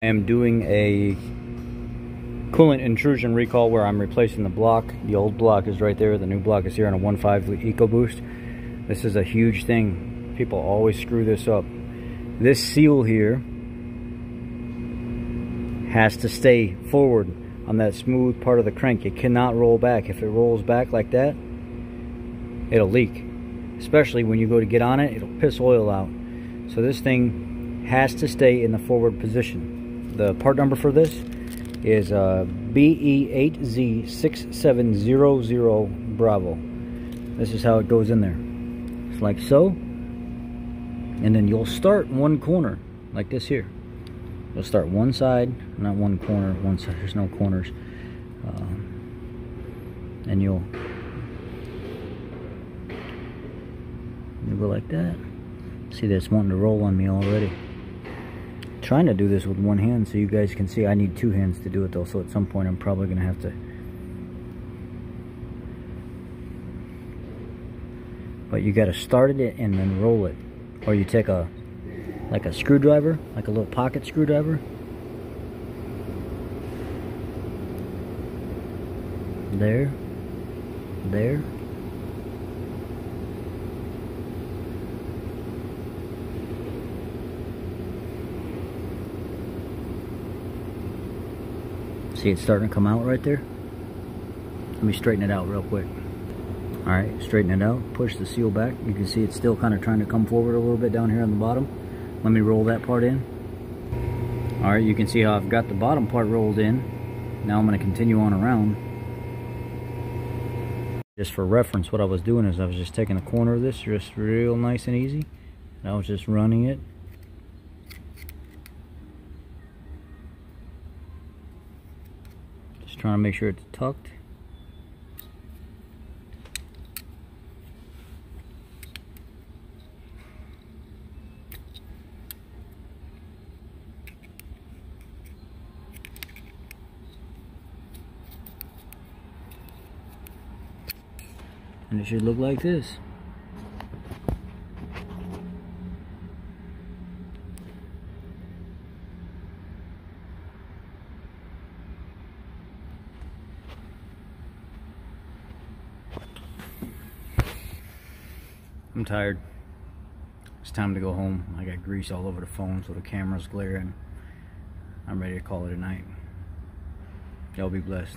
I am doing a coolant intrusion recall where I'm replacing the block. The old block is right there. The new block is here on a 1.5 Ecoboost. This is a huge thing. People always screw this up. This seal here has to stay forward on that smooth part of the crank. It cannot roll back. If it rolls back like that, it'll leak. Especially when you go to get on it, it'll piss oil out. So this thing has to stay in the forward position. The part number for this is BE8Z6700 Bravo. This is how it goes in there. It's like so. And then you'll start one corner, like this here. You'll start one side, not one corner, one side, there's no corners. And you'll go like that. See, that's wanting to roll on me already. Trying to do this with one hand so you guys can see. I need two hands to do it though, so at some point I'm probably gonna have to. But you gotta start it and then roll it. Or you take a screwdriver, like a little pocket screwdriver. There. There. See, it's starting to come out right there. Let me straighten it out real quick. Alright, straighten it out. Push the seal back. You can see it's still kind of trying to come forward a little bit down here on the bottom. Let me roll that part in. Alright, you can see how I've got the bottom part rolled in. Now I'm going to continue on around. Just for reference, what I was doing is I was just taking the corner of this just real nice and easy. And I was just running it. Just trying to make sure it's tucked. And it should look like this. I'm tired. It's time to go home. I got grease all over the phone, so the camera's glaring. I'm ready to call it a night. Y'all be blessed.